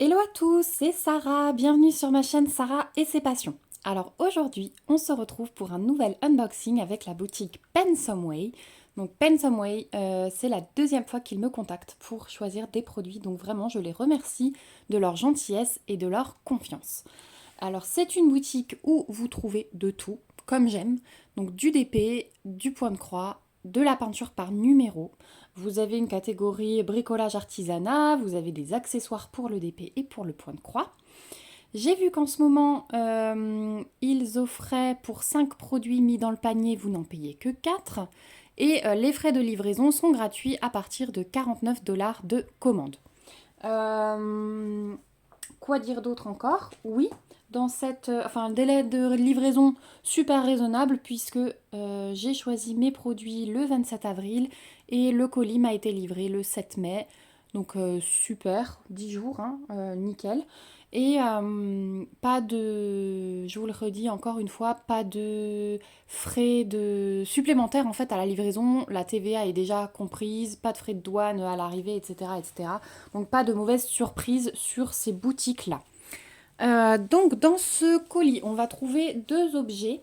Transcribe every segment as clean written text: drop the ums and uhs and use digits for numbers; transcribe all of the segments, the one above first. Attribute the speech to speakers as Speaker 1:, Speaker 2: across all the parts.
Speaker 1: Hello à tous, c'est Sarah, bienvenue sur ma chaîne Sarah et ses passions. Alors aujourd'hui, on se retrouve pour un nouvel unboxing avec la boutique Pensomeway. Donc Pensomeway, c'est la deuxième fois qu'ils me contactent pour choisir des produits, donc vraiment je les remercie de leur gentillesse et de leur confiance. Alors c'est une boutique où vous trouvez de tout, comme j'aime, donc du DP, du point de croix, de la peinture par numéro. Vous avez une catégorie bricolage artisanat, vous avez des accessoires pour le DP et pour le point de croix. J'ai vu qu'en ce moment, ils offraient pour 5 produits mis dans le panier, vous n'en payez que 4. Et les frais de livraison sont gratuits à partir de 49 $ de commande. Quoi dire d'autre encore? Oui, dans cette, délai de livraison super raisonnable puisque j'ai choisi mes produits le 27 avril et le colis m'a été livré le 7 mai. Donc super, 10 jours, hein, nickel. Et pas de, je vous le redis encore une fois, pas de frais de supplémentaires en fait à la livraison. La TVA est déjà comprise, pas de frais de douane à l'arrivée, etc., etc. Donc pas de mauvaise surprise sur ces boutiques-là. Donc dans ce colis, on va trouver deux objets,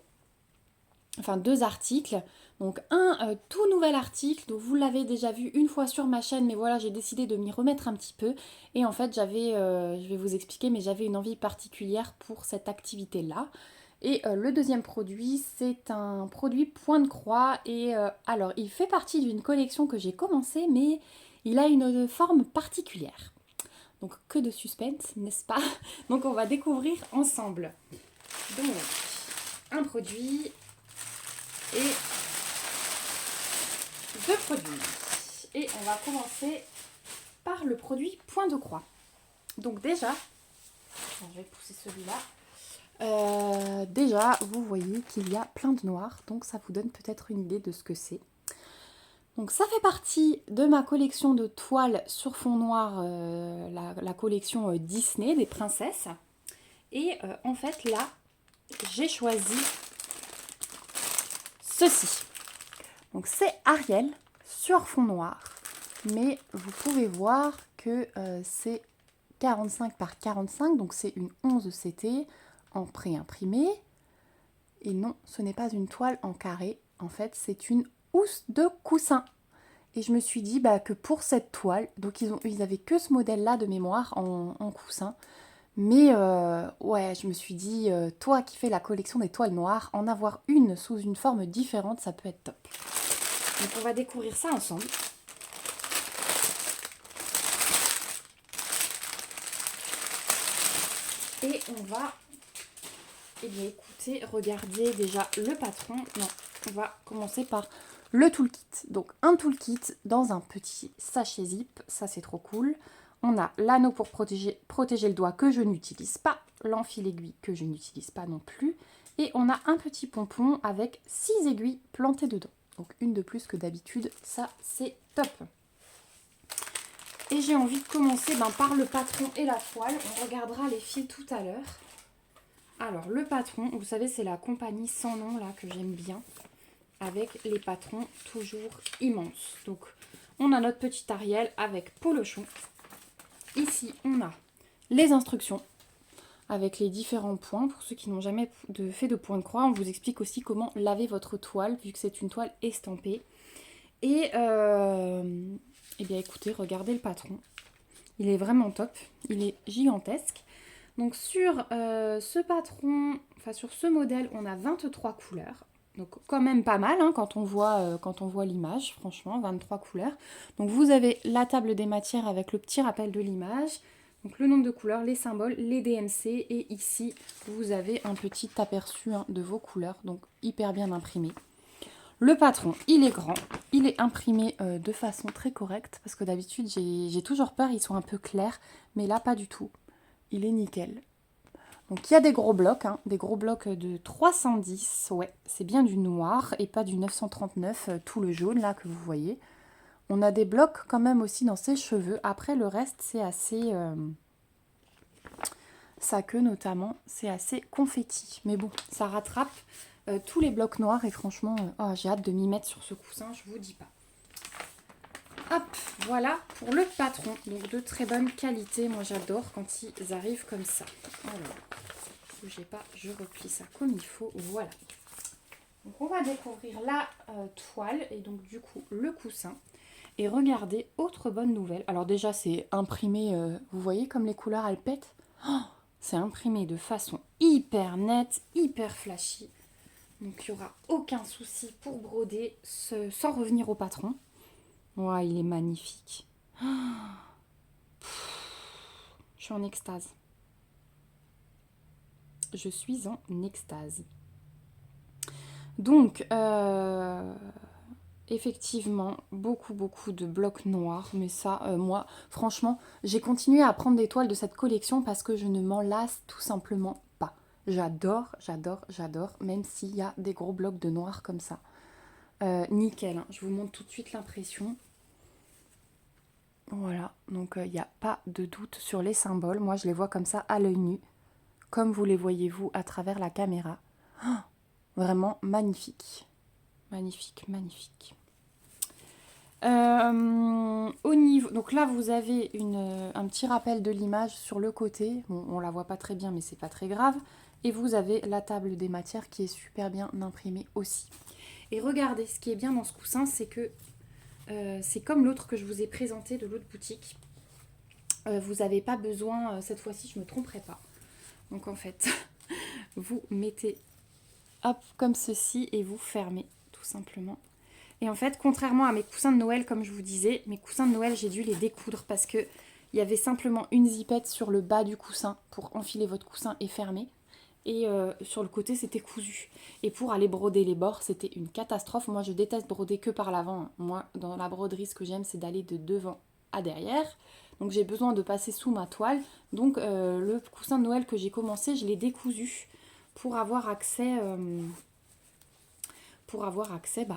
Speaker 1: enfin deux articles. Donc un tout nouvel article, donc vous l'avez déjà vu une fois sur ma chaîne, mais voilà, j'ai décidé de m'y remettre un petit peu. Et en fait, je vais vous expliquer, mais j'avais une envie particulière pour cette activité-là. Et le deuxième produit, c'est un produit point de croix. Et alors, il fait partie d'une collection que j'ai commencé, mais il a une forme particulière. Donc que de suspense, n'est-ce pas? Donc on va découvrir ensemble. Donc un produit et deux produits. Et on va commencer par le produit point de croix. Donc déjà, je vais pousser celui-là. Déjà, vous voyez qu'il y a plein de noir, donc ça vous donne peut-être une idée de ce que c'est. Donc ça fait partie de ma collection de toiles sur fond noir, la collection Disney des princesses. Et en fait là, j'ai choisi ceci. Donc c'est Ariel sur fond noir, mais vous pouvez voir que c'est 45 par 45, donc c'est une 11 CT en pré-imprimé. Et non, ce n'est pas une toile en carré, en fait c'est une housse de coussin. Et je me suis dit que pour cette toile, donc ils avaient que ce modèle-là de mémoire en coussin. Mais ouais, je me suis dit, toi qui fais la collection des toiles noires, en avoir une sous une forme différente, ça peut être top. Donc on va découvrir ça ensemble. Et on va, eh bien écoutez, regarder déjà le patron. Non, on va commencer par le toolkit. Donc un toolkit dans un petit sachet zip, ça c'est trop cool. On a l'anneau pour protéger le doigt que je n'utilise pas, l'enfil aiguille que je n'utilise pas non plus. Et on a un petit pompon avec 6 aiguilles plantées dedans. Donc une de plus que d'habitude, ça c'est top. Et j'ai envie de commencer par le patron et la toile. On regardera les fils tout à l'heure. Alors le patron, vous savez c'est la compagnie sans nom là que j'aime bien. Avec les patrons toujours immenses. Donc on a notre petit Ariel avec polochon. Ici on a les instructions avec les différents points. Pour ceux qui n'ont jamais fait de point de croix, on vous explique aussi comment laver votre toile vu que c'est une toile estampée. Et eh bien écoutez, regardez le patron. Il est vraiment top. Il est gigantesque. Donc sur ce patron, enfin sur ce modèle, on a 23 couleurs. Donc quand même pas mal hein, quand on voit l'image, franchement, 23 couleurs. Donc vous avez la table des matières avec le petit rappel de l'image. Donc le nombre de couleurs, les symboles, les DMC. Et ici, vous avez un petit aperçu de vos couleurs. Donc hyper bien imprimé. Le patron, il est grand, il est imprimé de façon très correcte parce que d'habitude j'ai toujours peur, ils sont un peu clairs, mais là pas du tout. Il est nickel. Donc il y a des gros blocs, des gros blocs de 310, ouais, c'est bien du noir et pas du 939, tout le jaune là que vous voyez. On a des blocs quand même aussi dans ses cheveux, après le reste c'est assez... sa queue notamment, c'est assez confetti. Mais bon, ça rattrape tous les blocs noirs et franchement, j'ai hâte de m'y mettre sur ce coussin, je vous dis pas. Hop, voilà pour le patron. Donc de très bonne qualité. Moi j'adore quand ils arrivent comme ça. Alors, bougez pas, je replie ça comme il faut. Voilà. Donc on va découvrir la toile et donc du coup le coussin. Et regardez, autre bonne nouvelle. Alors déjà c'est imprimé, vous voyez comme les couleurs elles pètent. Oh, c'est imprimé de façon hyper nette, hyper flashy. Donc il n'y aura aucun souci pour broder sans revenir au patron. Ouais, il est magnifique. Oh, je suis en extase. Je suis en extase. Donc, effectivement, beaucoup de blocs noirs. Mais ça, moi, franchement, j'ai continué à prendre des toiles de cette collection parce que je ne m'en lasse tout simplement pas. J'adore, même s'il y a des gros blocs de noir comme ça. Nickel, hein. Je vous montre tout de suite l'impression. Voilà, donc il n'y a pas de doute sur les symboles. Moi, je les vois comme ça à l'œil nu, comme vous les voyez vous à travers la caméra. Oh, vraiment magnifique. Magnifique. Au niveau, donc là, vous avez un petit rappel de l'image sur le côté. Bon, on la voit pas très bien, mais c'est pas très grave. Et vous avez la table des matières qui est super bien imprimée aussi. Et regardez, ce qui est bien dans ce coussin, c'est que c'est comme l'autre que je vous ai présenté de l'autre boutique. Vous n'avez pas besoin, cette fois-ci je ne me tromperai pas. Donc en fait, vous mettez hop comme ceci et vous fermez tout simplement. Et en fait, contrairement à mes coussins de Noël, comme je vous disais, mes coussins de Noël, j'ai dû les découdre parce que il y avait simplement une zippette sur le bas du coussin pour enfiler votre coussin et fermer. Et sur le côté, c'était cousu. Et pour aller broder les bords, c'était une catastrophe. Moi, je déteste broder que par l'avant. Moi, dans la broderie, ce que j'aime, c'est d'aller de devant à derrière. Donc, j'ai besoin de passer sous ma toile. Donc, le coussin de Noël que j'ai commencé, je l'ai décousu pour avoir accès,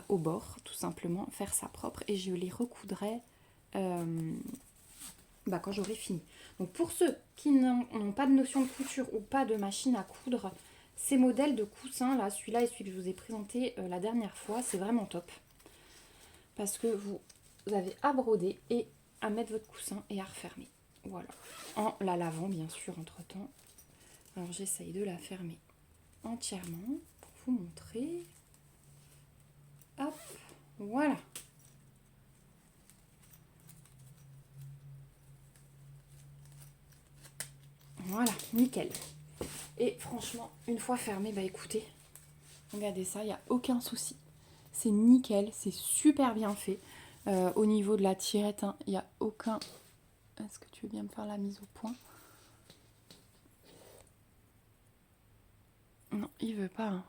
Speaker 1: au bord, tout simplement, faire ça propre. Et je les recoudrai quand j'aurai fini. Donc pour ceux qui n'ont pas de notion de couture ou pas de machine à coudre, ces modèles de coussins, là, celui-là et celui que je vous ai présenté la dernière fois, c'est vraiment top. Parce que vous avez à broder et à mettre votre coussin et à refermer. Voilà. En la lavant, bien sûr, entre-temps. Alors j'essaye de la fermer entièrement pour vous montrer. Hop, voilà. Voilà, nickel. Et franchement, une fois fermé, écoutez, regardez ça, il n'y a aucun souci. C'est nickel, c'est super bien fait. Au niveau de la tirette, il n'y a aucun... Est-ce que tu veux bien me faire la mise au point? Non, il veut pas.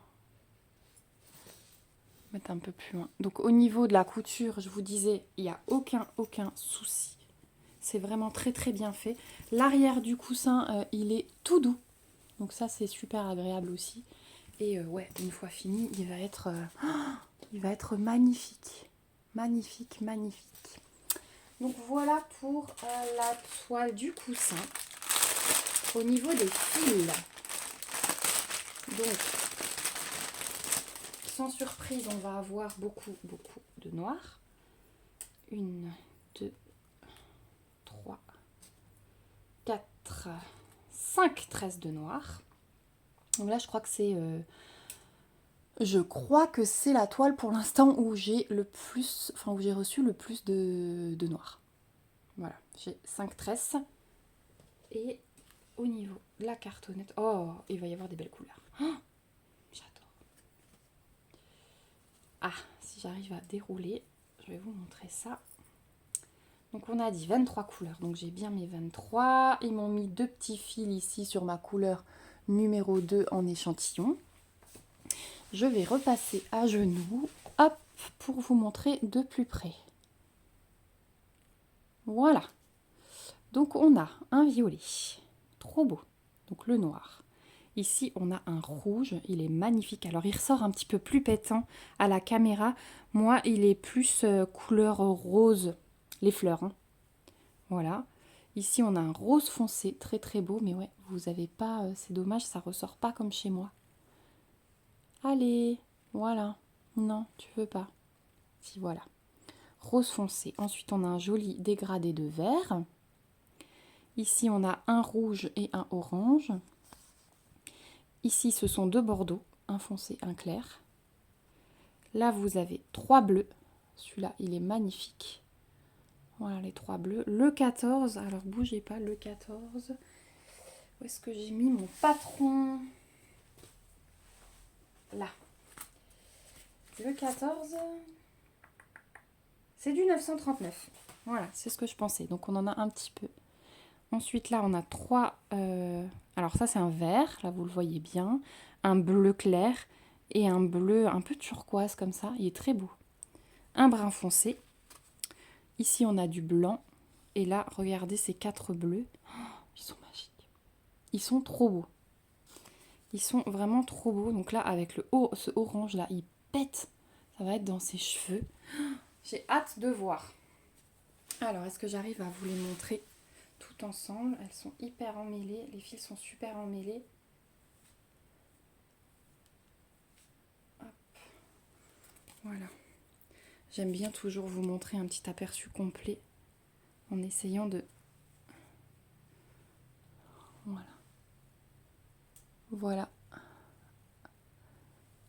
Speaker 1: Mettre un peu plus loin. Donc au niveau de la couture, je vous disais, il n'y a aucun souci. C'est vraiment très bien fait. L'arrière du coussin, il est tout doux. Donc ça, c'est super agréable aussi. Et ouais, une fois fini, il va être magnifique. Magnifique. Donc voilà pour la toile du coussin. Au niveau des fils, donc sans surprise, on va avoir beaucoup de noir. 1, 2, 3, 4, 5 tresses de noir. Donc là, je crois que c'est la toile pour l'instant où j'ai reçu le plus de noir. Voilà, j'ai 5 tresses. Et au niveau de la cartonnette, oh, il va y avoir des belles couleurs. Oh, j'adore. Ah, si j'arrive à dérouler, je vais vous montrer ça. Donc on a dit 23 couleurs, donc j'ai bien mes 23. Ils m'ont mis 2 petits fils ici sur ma couleur numéro 2 en échantillon. Je vais repasser à genoux, hop, pour vous montrer de plus près. Voilà. Donc on a un violet, trop beau, donc le noir. Ici on a un rouge, il est magnifique. Alors il ressort un petit peu plus pétant à la caméra. Moi il est plus couleur rose, les fleurs. Hein. Voilà. Ici on a un rose foncé, très beau, mais ouais, vous avez pas, c'est dommage, ça ressort pas comme chez moi. Allez, voilà. Non, tu veux pas. Si, voilà. rose foncé. Ensuite, on a un joli dégradé de vert. Ici, on a un rouge et un orange. Ici, ce sont 2 bordeaux, un foncé, un clair. Là, vous avez 3 bleus. Celui-là, il est magnifique. Voilà les 3 bleus. Le 14, alors bougez pas, le 14. Où est-ce que j'ai mis mon patron? Là. Le 14, c'est du 939. Voilà, c'est ce que je pensais. Donc, on en a un petit peu. Ensuite, là, on a 3... alors, ça, c'est un vert. Là, vous le voyez bien. Un bleu clair et un bleu un peu turquoise comme ça. Il est très beau. Un brun foncé. Ici, on a du blanc. Et là, regardez ces 4 bleus. Oh, ils sont magiques. Ils sont trop beaux. Ils sont vraiment trop beaux. Donc là, avec ce orange-là, il pète. Ça va être dans ses cheveux. J'ai hâte de voir. Alors, est-ce que j'arrive à vous les montrer tout ensemble? Elles sont hyper emmêlées. Les fils sont super emmêlés. Hop. Voilà. J'aime bien toujours vous montrer un petit aperçu complet en essayant de... Voilà. Voilà.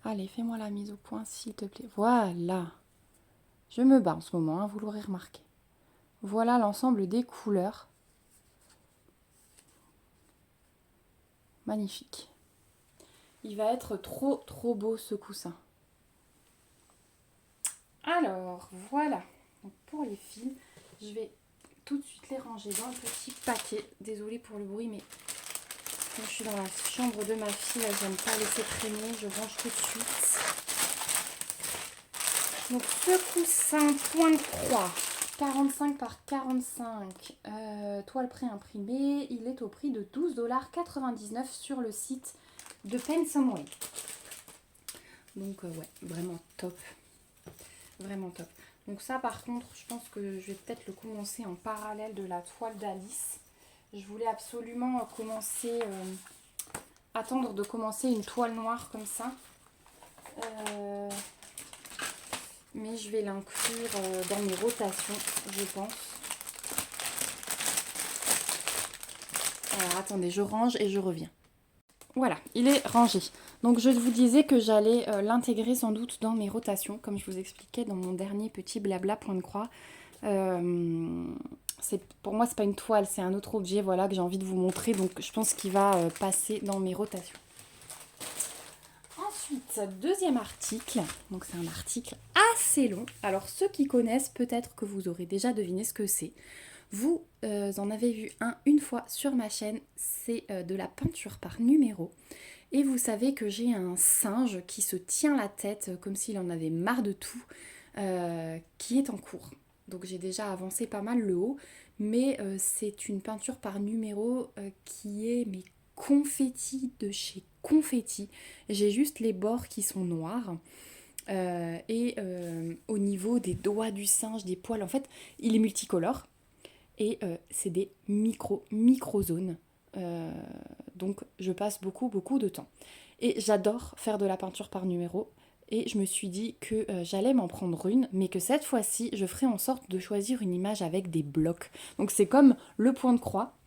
Speaker 1: Allez, fais-moi la mise au point, s'il te plaît. Voilà. Je me bats en ce moment, hein, vous l'aurez remarqué. Voilà l'ensemble des couleurs. Magnifique. Il va être trop, trop beau ce coussin. Alors, voilà. Donc, pour les fils, je vais tout de suite les ranger dans un petit paquet. Désolée pour le bruit, mais quand je suis dans la chambre de ma fille, j'aime pas laisser traîner. Je range tout de suite. Donc, ce coussin point de croix, 45 par 45, toile préimprimée, il est au prix de 12,99 $ sur le site de Pensomeway. Donc, ouais, vraiment top. Vraiment top. Donc ça, par contre, je pense que je vais peut-être le commencer en parallèle de la toile d'Alice. Je voulais absolument commencer, attendre de commencer une toile noire comme ça. Mais je vais l'inclure dans mes rotations, je pense. Alors, attendez, je range et je reviens. Voilà, il est rangé. Donc je vous disais que j'allais l'intégrer sans doute dans mes rotations, comme je vous expliquais dans mon dernier petit blabla point de croix. Pour moi, c'est pas une toile, c'est un autre objet, voilà, que j'ai envie de vous montrer. Donc je pense qu'il va passer dans mes rotations. Ensuite, deuxième article. Donc c'est un article assez long. Alors ceux qui connaissent, peut-être que vous aurez déjà deviné ce que c'est. Vous en avez vu une fois sur ma chaîne, c'est de la peinture par numéro. Et vous savez que j'ai un singe qui se tient la tête comme s'il en avait marre de tout, qui est en cours. Donc j'ai déjà avancé pas mal le haut, mais c'est une peinture par numéro qui est mais confetti de chez confetti. J'ai juste les bords qui sont noirs. Et au niveau des doigts du singe, des poils, en fait, il est multicolore. Et c'est des micro-zones. Donc je passe beaucoup de temps. Et j'adore faire de la peinture par numéro. Et je me suis dit que j'allais m'en prendre une, mais que cette fois-ci, je ferai en sorte de choisir une image avec des blocs. Donc c'est comme le point de croix.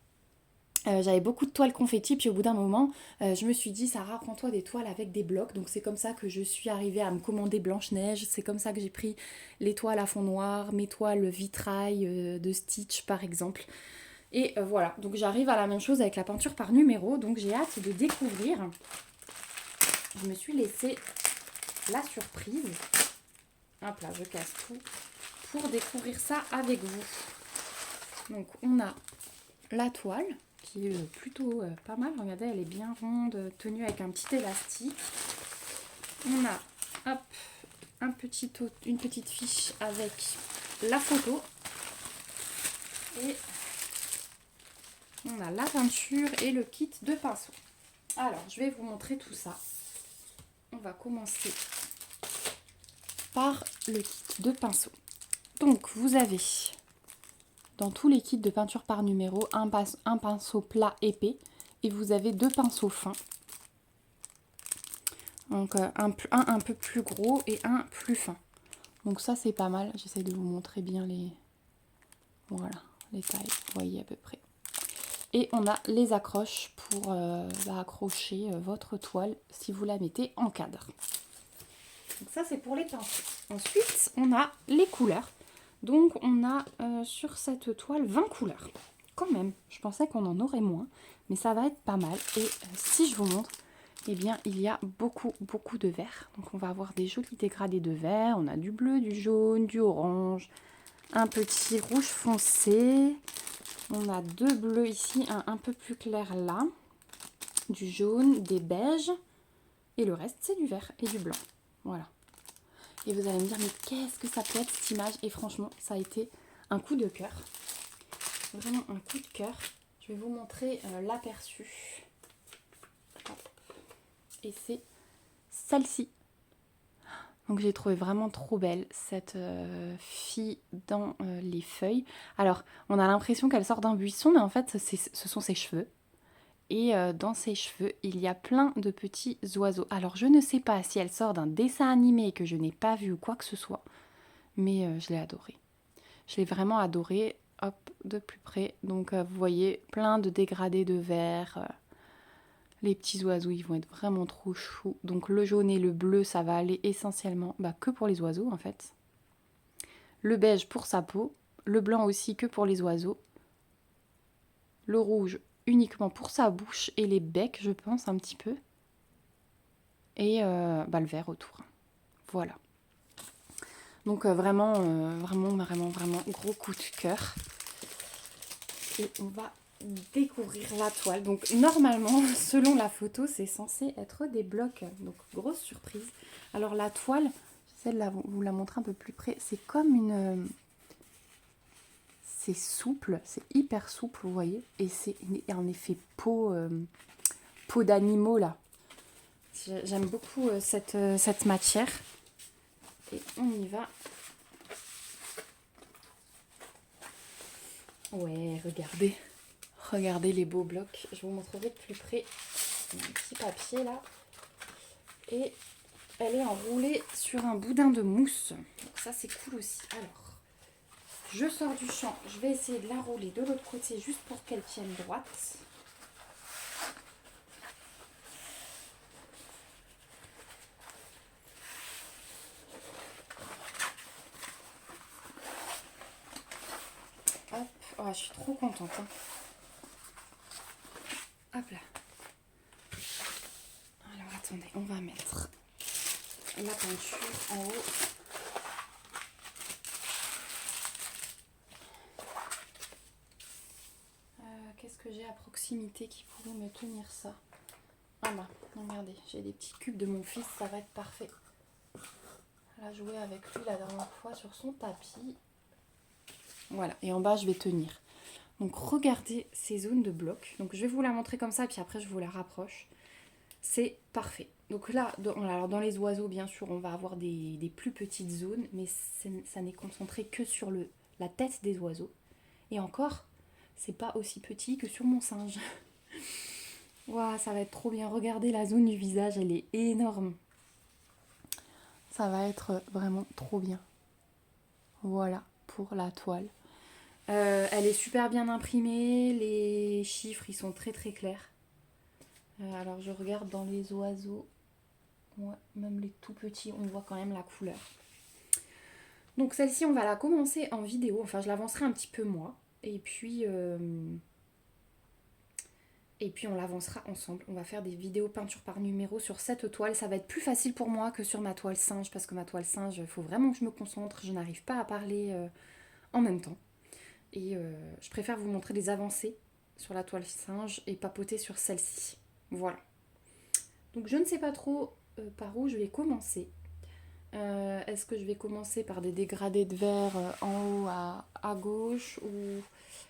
Speaker 1: J'avais beaucoup de toiles confetti, puis au bout d'un moment, je me suis dit, Sarah, prends-toi des toiles avec des blocs. Donc c'est comme ça que je suis arrivée à me commander Blanche-Neige. C'est comme ça que j'ai pris les toiles à fond noir, mes toiles vitrail de Stitch par exemple. Et voilà, donc j'arrive à la même chose avec la peinture par numéro. Donc j'ai hâte de découvrir. Je me suis laissé la surprise. Hop là, je casse tout. Pour découvrir ça avec vous. Donc on a la toile qui est plutôt pas mal. Regardez, elle est bien ronde, tenue avec un petit élastique. On a hop, une petite fiche avec la photo. Et on a la peinture et le kit de pinceau. Alors, je vais vous montrer tout ça. On va commencer par le kit de pinceau. Donc, vous avez dans tous les kits de peinture par numéro un pinceau plat épais et vous avez 2 pinceaux fins. Donc, un peu plus gros et un plus fin. Donc ça c'est pas mal, j'essaie de vous montrer bien les, voilà, les tailles, vous voyez à peu près. Et on a les accroches pour accrocher votre toile si vous la mettez en cadre. Donc ça c'est pour les pinceaux. Ensuite on a les couleurs. Donc on a sur cette toile 20 couleurs. Quand même, je pensais qu'on en aurait moins, mais ça va être pas mal. Et si je vous montre, eh bien il y a beaucoup de vert. Donc on va avoir des jolis dégradés de vert. On a du bleu, du jaune, du orange, un petit rouge foncé. On a 2 bleus ici, un peu plus clair là, du jaune, des beiges, et le reste c'est du vert et du blanc. Voilà. Et vous allez me dire, mais qu'est-ce que ça peut être cette image? Et franchement, ça a été un coup de cœur. Vraiment un coup de cœur. Je vais vous montrer l'aperçu. Et c'est celle-ci. Donc j'ai trouvé vraiment trop belle cette fille dans les feuilles. Alors on a l'impression qu'elle sort d'un buisson, mais en fait ce sont ses cheveux. Et dans ses cheveux il y a plein de petits oiseaux. Alors je ne sais pas si elle sort d'un dessin animé que je n'ai pas vu ou quoi que ce soit, mais je l'ai adorée. Je l'ai vraiment adorée, hop, de plus près. Donc vous voyez plein de dégradés de vert. Les petits oiseaux, ils vont être vraiment trop choux. Donc le jaune et le bleu, ça va aller essentiellement que pour les oiseaux en fait. Le beige pour sa peau. Le blanc aussi que pour les oiseaux. Le rouge uniquement pour sa bouche et les becs, je pense, un petit peu. Et le vert autour. Voilà. Donc vraiment gros coup de cœur. Et on va découvrir la toile. Donc normalement, selon la photo, c'est censé être des blocs. Donc grosse surprise. Alors la toile, j'essaie de vous la montrer un peu plus près. C'est comme une... c'est souple, c'est hyper souple, vous voyez. Et c'est en effet peau d'animaux là. J'aime beaucoup cette matière. Et on y va. Ouais, regardez. Regardez les beaux blocs. Je vous montrerai de plus près. Un petit papier là. Et elle est enroulée sur un boudin de mousse. Donc ça c'est cool aussi. Alors, je sors du champ. Je vais essayer de l'enrouler de l'autre côté juste pour qu'elle tienne droite. Hop. Oh, je suis trop contente. Hein. Hop là. Alors attendez, on va mettre la peinture en haut. Qu'est-ce que j'ai à proximité qui pourrait me tenir ça? Ah bah, regardez, j'ai des petits cubes de mon fils, ça va être parfait. Elle a joué avec lui la dernière fois sur son tapis. Voilà, et en bas je vais tenir. Donc regardez ces zones de blocs. Donc je vais vous la montrer comme ça, puis après je vous la rapproche. C'est parfait. Donc là, alors dans les oiseaux, bien sûr, on va avoir des plus petites zones, mais ça n'est concentré que sur la tête des oiseaux. Et encore, c'est pas aussi petit que sur mon singe. Waouh, ça va être trop bien. Regardez la zone du visage, elle est énorme. Ça va être vraiment trop bien. Voilà pour la toile. Elle est super bien imprimée. Les chiffres, ils sont très très clairs. Alors je regarde dans les oiseaux. Ouais, même les tout petits, on voit quand même la couleur. Donc celle-ci, on va la commencer en vidéo. Enfin, je l'avancerai un petit peu moi. Et puis on l'avancera ensemble. On va faire des vidéos peinture par numéro sur cette toile. Ça va être plus facile pour moi que sur ma toile singe. Parce que ma toile singe, il faut vraiment que je me concentre. Je n'arrive pas à parler en même temps. Et je préfère vous montrer des avancées sur la toile singe et papoter sur celle-ci. Voilà. Donc je ne sais pas trop par où je vais commencer. Est-ce que je vais commencer par des dégradés de vert en haut à gauche ou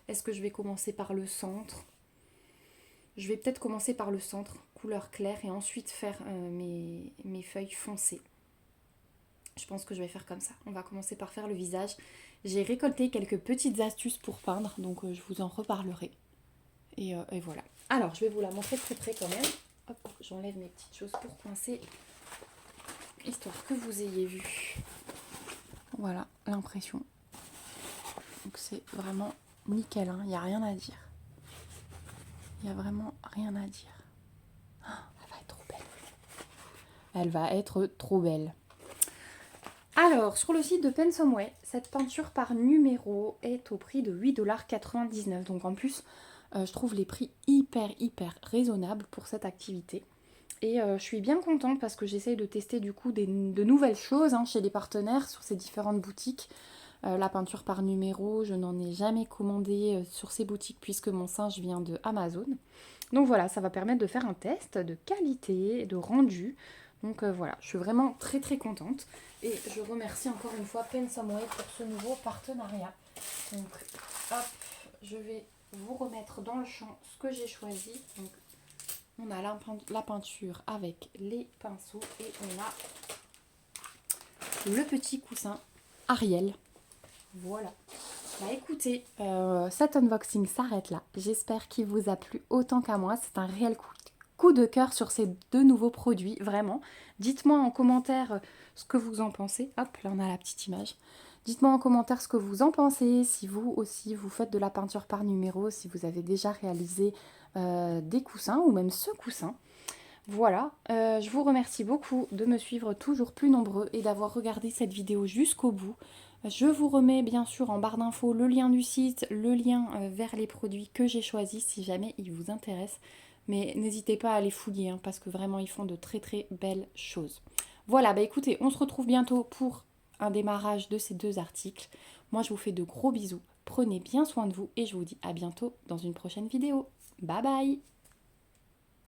Speaker 1: est-ce que je vais commencer par le centre? Je vais peut-être commencer par le centre, couleur claire, et ensuite faire mes feuilles foncées. Je pense que je vais faire comme ça. On va commencer par faire le visage. J'ai récolté quelques petites astuces pour peindre, donc je vous en reparlerai. Et voilà. Alors, je vais vous la montrer de très près quand même. Hop, j'enlève mes petites choses pour coincer, histoire que vous ayez vu. Voilà l'impression. Donc c'est vraiment nickel, hein. Il n'y a rien à dire. Il n'y a vraiment rien à dire. Oh, elle va être trop belle. Elle va être trop belle. Alors, sur le site de Pensomeway, cette peinture par numéro est au prix de 8,99 $. Donc en plus, je trouve les prix hyper raisonnables pour cette activité. Et je suis bien contente parce que j'essaye de tester du coup de nouvelles choses hein, chez les partenaires sur ces différentes boutiques. La peinture par numéro, je n'en ai jamais commandé sur ces boutiques puisque mon singe vient de Amazon. Donc voilà, ça va permettre de faire un test de qualité, de rendu. Donc voilà, je suis vraiment très contente. Et je remercie encore une fois Pensomeway pour ce nouveau partenariat. Donc hop, je vais vous remettre dans le champ ce que j'ai choisi. Donc on a la peinture avec les pinceaux et on a le petit coussin Ariel. Voilà. Bah écoutez, cet unboxing s'arrête là. J'espère qu'il vous a plu autant qu'à moi. C'est un réel coup de cœur sur ces deux nouveaux produits, vraiment. Dites-moi en commentaire ce que vous en pensez. Hop, là on a la petite image. Dites-moi en commentaire ce que vous en pensez, si vous aussi vous faites de la peinture par numéro, si vous avez déjà réalisé des coussins ou même ce coussin. Voilà, je vous remercie beaucoup de me suivre toujours plus nombreux et d'avoir regardé cette vidéo jusqu'au bout. Je vous remets bien sûr en barre d'infos le lien du site, le lien vers les produits que j'ai choisis si jamais ils vous intéressent. Mais n'hésitez pas à les fouiller hein, parce que vraiment ils font de très belles choses. Voilà, bah écoutez, on se retrouve bientôt pour un démarrage de ces deux articles. Moi je vous fais de gros bisous, prenez bien soin de vous et je vous dis à bientôt dans une prochaine vidéo. Bye bye!